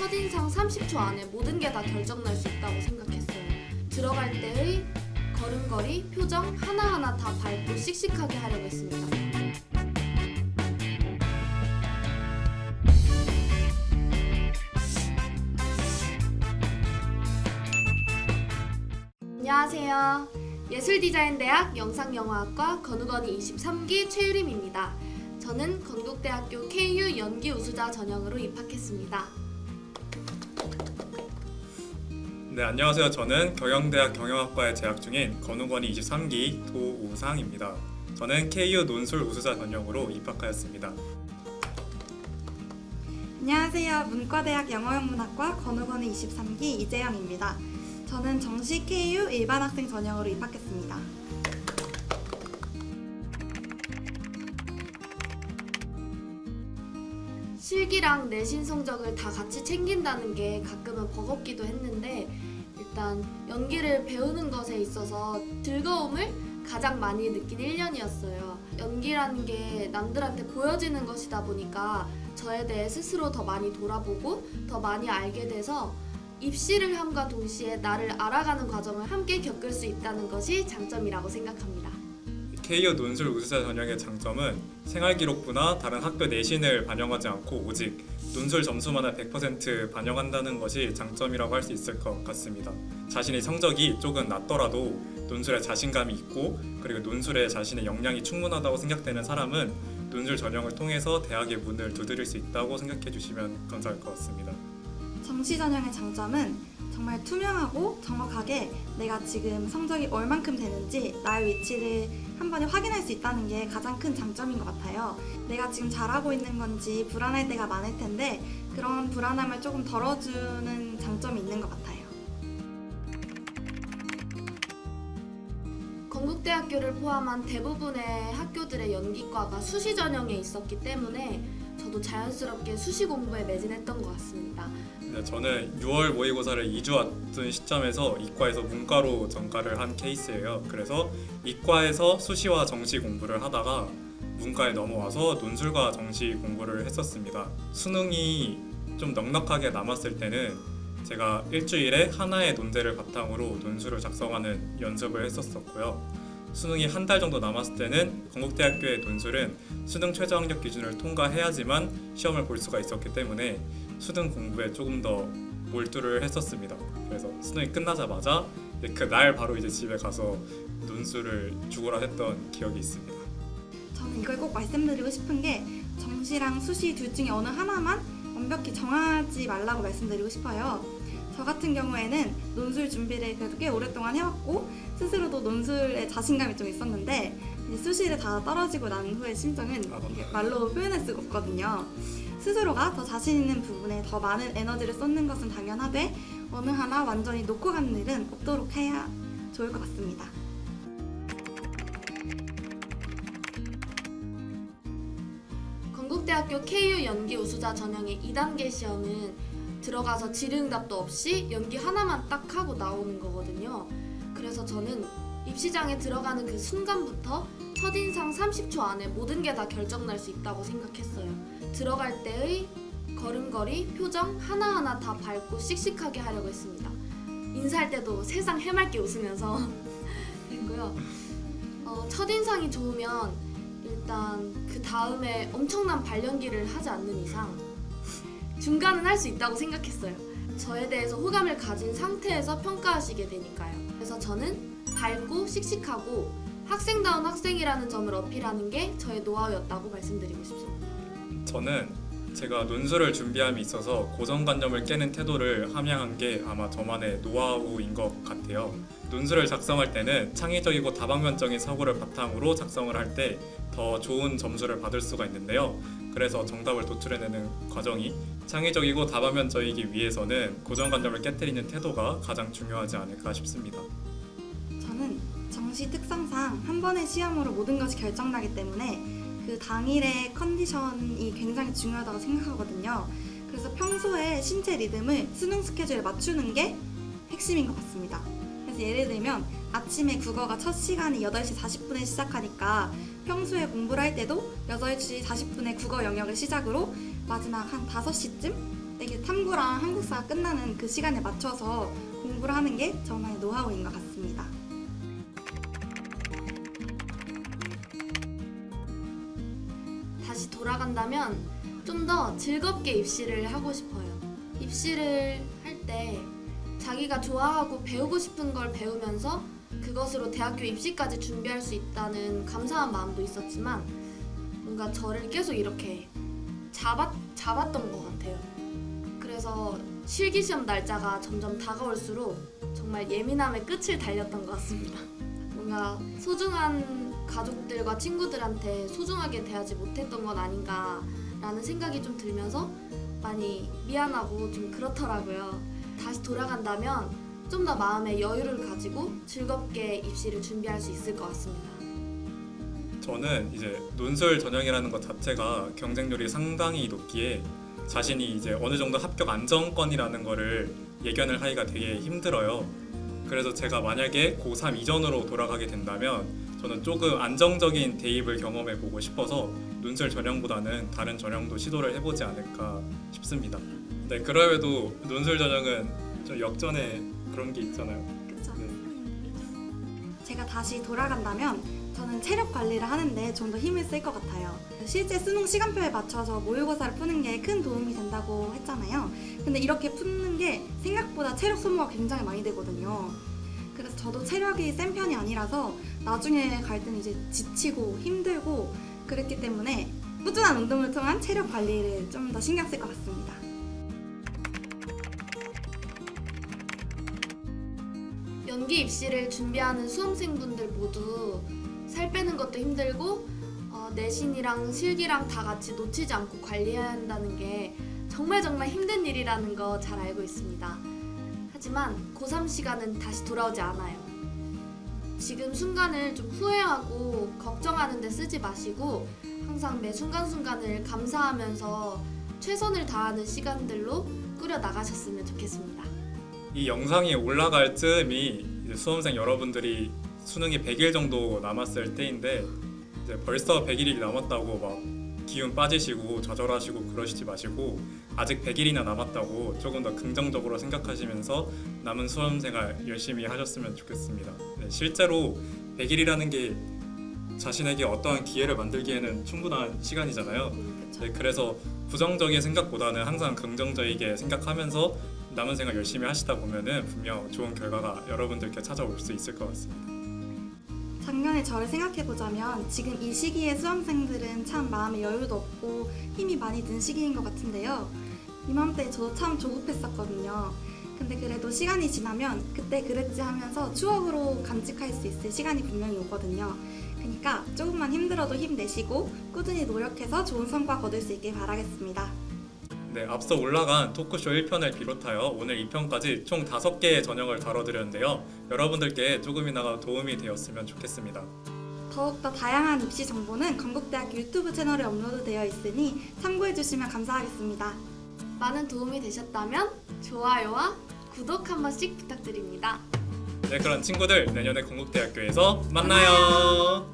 첫인상 30초 안에 모든 게 다 결정날 수 있다고 생각했어요. 들어갈 때의 걸음걸이, 표정 하나하나 다 밝고 씩씩하게 하려고 했습니다. 안녕하세요. 예술디자인대학 영상영화학과 건우건이 23기 최유림입니다. 저는 건국대학교 KU 연기 우수자 전형으로 입학했습니다. 네, 안녕하세요. 저는 경영대학 경영학과에 재학 중인 건우건이 23기 도우상입니다. 저는 KU 논술 우수자 전형으로 입학하였습니다. 안녕하세요. 문과대학 영어영문학과 건우건이 23기 이재영입니다. 저는 정시 KU 일반 학생 전형으로 입학했습니다. 실기랑 내신 성적을 다 같이 챙긴다는 게 가끔은 버겁기도 했는데 일단 연기를 배우는 것에 있어서 즐거움을 가장 많이 느낀 1년이었어요. 연기라는 게 남들한테 보여지는 것이다 보니까 저에 대해 스스로 더 많이 돌아보고 더 많이 알게 돼서 입시를 함과 동시에 나를 알아가는 과정을 함께 겪을 수 있다는 것이 장점이라고 생각합니다. KU 논술 우수자 전형의 장점은 생활기록부나 다른 학교 내신을 반영하지 않고 오직 논술 점수만을 100% 반영한다는 것이 장점이라고 할 수 있을 것 같습니다. 자신의 성적이 조금 낮더라도 논술에 자신감이 있고 그리고 논술에 자신의 역량이 충분하다고 생각되는 사람은 논술 전형을 통해서 대학의 문을 두드릴 수 있다고 생각해 주시면 감사할 것 같습니다. 정시 전형의 장점은 정말 투명하고 정확하게 내가 지금 성적이 얼만큼 되는지 나의 위치를 한 번에 확인할 수 있다는 게 가장 큰 장점인 것 같아요. 내가 지금 잘하고 있는 건지 불안할 때가 많을 텐데 그런 불안함을 조금 덜어주는 장점이 있는 것 같아요. 건국대학교를 포함한 대부분의 학교들의 연기과가 수시 전형에 있었기 때문에 저도 자연스럽게 수시 공부에 매진했던 것 같습니다. 네, 저는 6월 모의고사를 2주 앞둔 시점에서 이과에서 문과로 전과를 한 케이스예요. 그래서 이과에서 수시와 정시 공부를 하다가 문과에 넘어와서 논술과 정시 공부를 했었습니다. 수능이 좀 넉넉하게 남았을 때는 제가 일주일에 하나의 논제를 바탕으로 논술을 작성하는 연습을 했었었고요. 수능이 한 달 정도 남았을 때는 건국대학교의 논술은 수능 최저학력 기준을 통과해야지만 시험을 볼 수가 있었기 때문에 수능 공부에 조금 더 몰두를 했었습니다. 그래서 수능이 끝나자마자 그날 바로 이제 집에 가서 논술을 죽어라 했던 기억이 있습니다. 저는 이걸 꼭 말씀드리고 싶은 게 정시랑 수시 둘 중에 어느 하나만 완벽히 정하지 말라고 말씀드리고 싶어요. 저 같은 경우에는 논술 준비를 그래도 꽤 오랫동안 해왔고 스스로도 논술에 자신감이 좀 있었는데 이제 수시를 다 떨어지고 난 후의 심정은 말로 표현할 수가 없거든요. 스스로가 더 자신 있는 부분에 더 많은 에너지를 쏟는 것은 당연하되 어느 하나 완전히 놓고 가는 일은 없도록 해야 좋을 것 같습니다. 건국대학교 KU 연기 우수자 전형의 2단계 시험은 들어가서 질의응답도 없이 연기 하나만 딱 하고 나오는 거거든요. 그래서 저는 입시장에 들어가는 그 순간부터 첫인상 30초 안에 모든 게 다 결정날 수 있다고 생각했어요. 들어갈 때의 걸음걸이, 표정 하나하나 다 밝고 씩씩하게 하려고 했습니다. 인사할 때도 세상 해맑게 웃으면서 했고요. 첫인상이 좋으면 일단 그 다음에 엄청난 발연기를 하지 않는 이상 중간은 할 수 있다고 생각했어요. 저에 대해서 호감을 가진 상태에서 평가하시게 되니까요. 그래서 저는 밝고 씩씩하고 학생다운 학생이라는 점을 어필하는 게 저의 노하우였다고 말씀드리고 싶습니다. 저는 제가 논술을 준비함에 있어서 고정관념을 깨는 태도를 함양한 게 아마 저만의 노하우인 것 같아요. 논술을 작성할 때는 창의적이고 다방면적인 사고를 바탕으로 작성을 할 때 더 좋은 점수를 받을 수가 있는데요. 그래서 정답을 도출해내는 과정이 창의적이고 다방면적이기 위해서는 고정관념을 깨트리는 태도가 가장 중요하지 않을까 싶습니다. 저는 정시 특성상 한 번의 시험으로 모든 것이 결정나기 때문에 그 당일의 컨디션이 굉장히 중요하다고 생각하거든요. 그래서 평소에 신체 리듬을 수능 스케줄에 맞추는 게 핵심인 것 같습니다. 그래서 예를 들면 아침에 국어가 첫 시간이 8시 40분에 시작하니까 평소에 공부를 할 때도 8시 40분에 국어 영역을 시작으로 마지막 한 5시쯤 되게 탐구랑 한국사가 끝나는 그 시간에 맞춰서 공부를 하는 게 저만의 노하우인 것 같습니다. 다시 돌아간다면 좀 더 즐겁게 입시를 하고 싶어요. 입시를 할 때 자기가 좋아하고 배우고 싶은 걸 배우면서 그것으로 대학교 입시까지 준비할 수 있다는 감사한 마음도 있었지만 뭔가 저를 계속 이렇게 잡았던 것 같아요. 그래서 실기시험 날짜가 점점 다가올수록 정말 예민함의 끝을 달렸던 것 같습니다. 뭔가 소중한 가족들과 친구들한테 소중하게 대하지 못했던 건 아닌가라는 생각이 좀 들면서 많이 미안하고 좀 그렇더라고요. 다시 돌아간다면 좀 더 마음의 여유를 가지고 즐겁게 입시를 준비할 수 있을 것 같습니다. 저는 이제 논술 전형이라는 것 자체가 경쟁률이 상당히 높기에 자신이 이제 어느 정도 합격 안정권이라는 거를 예견을 하기가 되게 힘들어요. 그래서 제가 만약에 고3 이전으로 돌아가게 된다면 저는 조금 안정적인 대입을 경험해 보고 싶어서 논술 전형보다는 다른 전형도 시도를 해보지 않을까 싶습니다. 네, 그럼에도 논술 전형은 좀 역전에 그런 게 있잖아요. 그쵸? 네. 제가 다시 돌아간다면 저는 체력 관리를 하는데 좀 더 힘을 쓸 것 같아요. 실제 수능 시간표에 맞춰서 모의고사를 푸는 게 큰 도움이 된다고 했잖아요. 근데 이렇게 푸는 게 생각보다 체력 소모가 굉장히 많이 되거든요. 그래서 저도 체력이 센 편이 아니라서 나중에 갈 때는 이제 지치고 힘들고 그랬기 때문에 꾸준한 운동을 통한 체력 관리를 좀 더 신경 쓸 것 같습니다. 연기 입시를 준비하는 수험생분들 모두 살 빼는 것도 힘들고 내신이랑 실기랑 다 같이 놓치지 않고 관리해야 한다는 게 정말 힘든 일이라는 거 잘 알고 있습니다. 하지만 고3 시간은 다시 돌아오지 않아요. 지금 순간을 좀 후회하고 걱정하는 데 쓰지 마시고 항상 매 순간순간을 감사하면서 최선을 다하는 시간들로 꾸려 나가셨으면 좋겠습니다. 이 영상이 올라갈 즈음이 이제 수험생 여러분들이 수능이 100일 정도 남았을 때인데 이제 벌써 100일이 남았다고 막 기운 빠지시고 좌절하시고 그러시지 마시고 아직 100일이나 남았다고 조금 더 긍정적으로 생각하시면서 남은 수험생활 열심히 하셨으면 좋겠습니다. 네, 실제로 100일이라는 게 자신에게 어떠한 기회를 만들기에는 충분한 시간이잖아요. 네, 그래서 부정적인 생각보다는 항상 긍정적이게 생각하면서 남은 생활 열심히 하시다 보면은 분명 좋은 결과가 여러분들께 찾아올 수 있을 것 같습니다. 작년에 저를 생각해보자면 지금 이 시기에 수험생들은 참 마음의 여유도 없고 힘이 많이 든 시기인 것 같은데요. 이맘때 저도 참 조급했었거든요. 근데 그래도 시간이 지나면 그때 그랬지 하면서 추억으로 간직할 수 있을 시간이 분명히 오거든요. 그러니까 조금만 힘들어도 힘내시고 꾸준히 노력해서 좋은 성과 거둘 수 있길 바라겠습니다. 네, 앞서 올라간 토크쇼 1편을 비롯하여 오늘 2편까지 총 5개의 전형을 다뤄드렸는데요. 여러분들께 조금이나마 도움이 되었으면 좋겠습니다. 더욱더 다양한 입시 정보는 건국대학교 유튜브 채널에 업로드되어 있으니 참고해주시면 감사하겠습니다. 많은 도움이 되셨다면 좋아요와 구독 한 번씩 부탁드립니다. 네, 그럼 친구들 내년에 건국대학교에서 만나요.